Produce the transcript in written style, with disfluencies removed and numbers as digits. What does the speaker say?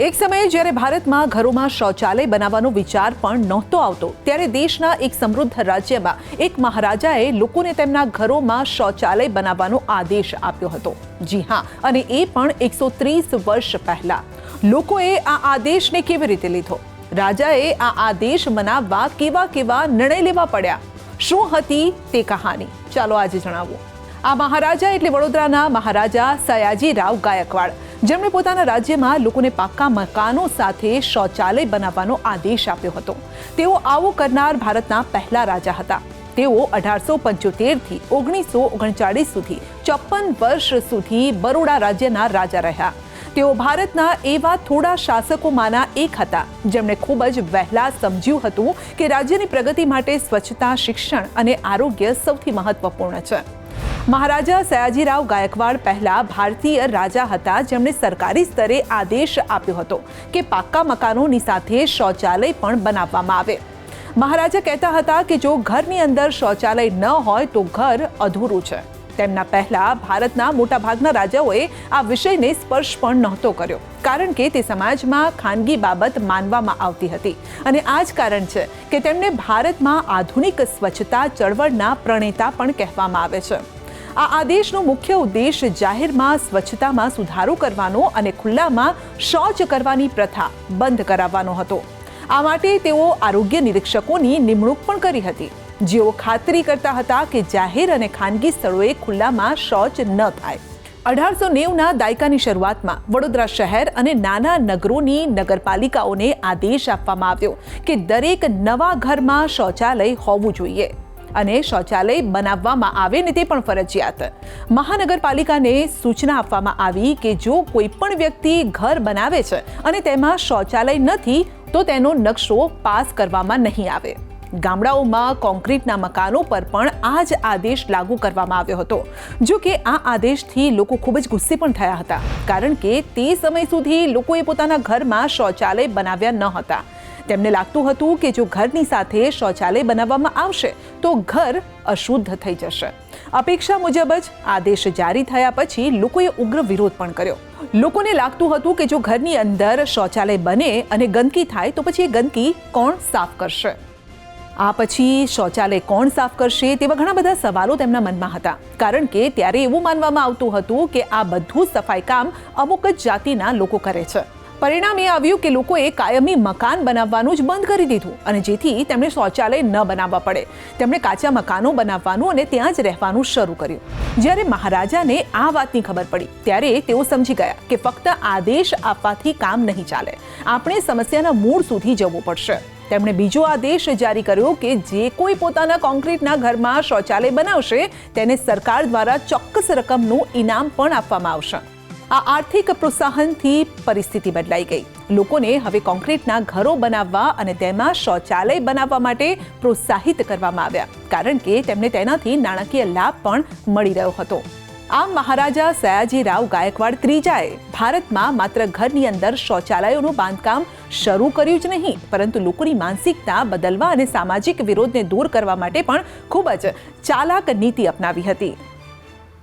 એક સમયે જ્યારે ભારતમાં ઘરોમાં શૌચાલય બનાવવાનો વિચાર પણ નહોતો આવતો, ત્યારે દેશના એક સમૃદ્ધ રાજ્યમાં એક મહારાજાએ લોકોને તેમના ઘરોમાં શૌચાલય બનાવવાનો આદેશ આપ્યો હતો. જી હા, અને એ પણ 130 વર્ષ પહેલા. લોકોએ આ આદેશને કેવી રીતે લીધો? રાજાએ આ આદેશ બનાવવા કેવા કેવા નિર્ણય લેવા પડ્યા? શું હતી તે કહાની? ચાલો આજે જણાવું. આ મહારાજા એટલે વડોદરાના મહારાજા સયાજીરાવ ગાયકવાડ, જેમણે પોતાના રાજ્યમાં લોકોને પાક્કા મકાનો સાથે શૌચાલય બનાવવાનો આદેશ આપ્યો હતો. તેઓ આવું કરનાર ભારતના પહેલા રાજા હતા. તેઓ 1875 થી 1939 સુધી 54 વર્ષ સુધી બરોડા રાજ્યના રાજા રહ્યા. તેઓ ભારતના એવા થોડા શાસકોમાંના એક હતા જેમણે ખૂબ જ વહેલા સમજ્યું હતું કે રાજ્યની પ્રગતિ માટે સ્વચ્છતા, શિક્ષણ અને આરોગ્ય સૌથી મહત્વપૂર્ણ છે. મહારાજા સયાજીરાવ ગાયકવાડ પહેલા ભારતીય રાજા હતા જેમણે સરકારી સ્તરે આદેશ આપ્યો હતો કે પાક્કા મકાનોની સાથે શૌચાલય પણ બનાવવામાં આવે. મહારાજા કહેતા હતા કે જો ઘરની અંદર શૌચાલય ન હોય તો ઘર અધૂરું છે. તેમના પહેલા ભારતના મોટાભાગના રાજાઓએ આ વિષયને સ્પર્શ પણ નહોતો કર્યો, કારણ કે તે સમાજમાં ખાનગી બાબત માનવામાં આવતી હતી. અને આ જ કારણ છે કે તેમને ભારતમાં આધુનિક સ્વચ્છતા ચળવળના પ્રણેતા પણ કહેવામાં આવે છે. આ આદેશનો મુખ્ય ઉદ્દેશ જાહેરમાં સ્વચ્છતામાં સુધારો કરવાનો અને ખુલ્લામાં શૌચ કરવાની પ્રથા બંધ કરાવવાનો હતો. આ માટે તેઓ આરોગ્ય નિરીક્ષકોની નિમણૂક પણ કરી હતી, જેઓ ખાતરી કરતા હતા કે જાહેર અને ખાનગી સ્થળોએ ખુલ્લામાં શૌચ ન થાય. 1890ના દાયકાની શરૂઆતમાં વડોદરા શહેર અને નાના નગરોની નગરપાલિકાઓને આદેશ આપવામાં આવ્યો કે દરેક નવા ઘરમાં શૌચાલય હોવું જોઈએ અને શૌચાલય બનાવવામાં આવે ને તે પણ ફરજિયાત. મહાનગરપાલિકાને સૂચના આપવામાં આવી કે જો કોઈ પણ વ્યક્તિ ઘર બનાવે છે અને તેમાં શૌચાલય નથી તો તેનો નકશો પાસ કરવામાં નહીં આવે. ગામડાઓમાં કોન્ક્રીટના મકાનો પર પણ આ જ આદેશ લાગુ કરવામાં આવ્યો હતો. જો કે આ આદેશથી લોકો ખૂબ જ ગુસ્સે પણ થયા હતા, કારણ કે તે સમય સુધી લોકોએ પોતાના ઘરમાં શૌચાલય બનાવ્યા ન હતા. તેમને લાગતું હતું કે જો ઘરની સાથે શૌચાલય બનાવવામાં આવશે તો ઘર અશુદ્ધ થઈ જશે. અપેક્ષા મુજબ જ આદેશ જારી થયા પછી લોકોએ ઉગ્ર વિરોધ પણ કર્યો. લોકોને લાગતું હતું કે જો ઘરની અંદર શૌચાલય બને અને ગંદકી થાય તો પછી એ ગંદકી કોણ સાફ કરશે? આ પછી શૌચાલય કોણ સાફ કરશે તેવા ઘણા બધા સવાલો તેમના મનમાં હતા, કારણ કે ત્યારે એવું માનવામાં આવતું હતું કે આ બધું સફાઈ કામ અમુક જ જાતિના લોકો કરે છે. પરિણામ એ આવ્યું કે લોકોએ કાયમી મકાન બનાવવાનું જ બંધ કરી દીધું, અને જેથી તેમણે શૌચાલય ન બનાવવા પડે તેમણે કાચા મકાનો બનાવવાનું અને ત્યાં જ રહેવાનું શરૂ કર્યું. જ્યારે મહારાજાને આ વાતની ખબર પડી ત્યારે તેઓ સમજી ગયા કે ફક્ત આદેશ આપવાથી કામ નહીં ચાલે, આપણે સમસ્યાના મૂળ સુધી જવું પડશે. તેમણે બીજો આદેશ જારી કર્યો કે જે કોઈ પોતાના કોન્ક્રીટના ઘરમાં શૌચાલય બનાવશે તેને સરકાર દ્વારા ચોક્કસ રકમનું ઇનામ પણ આપવામાં આવશે. આ આર્થિક પ્રોત્સાહનથી પરિસ્થિતિ બદલાઈ ગઈ. લોકોને હવે કોન્ક્રીટના ઘરો બનાવવા અને તેમાં શૌચાલય બનાવવા માટે પ્રોત્સાહિત કરવામાં આવ્યા, કારણ કે તેમને તેનાથી નાણાકીય લાભ પણ મળી રહ્યો હતો. આમ મહારાજા સયાજીરાવ ગાયકવાડ ત્રીજાએ ભારતમાં માત્ર ઘરની અંદર શૌચાલયોનું બાંધકામ શરૂ કર્યું જ નહીં, પરંતુ લોકોની માનસિકતા બદલવા અને સામાજિક વિરોધને દૂર કરવા માટે પણ ખૂબ જ ચાલાક નીતિ અપનાવી હતી.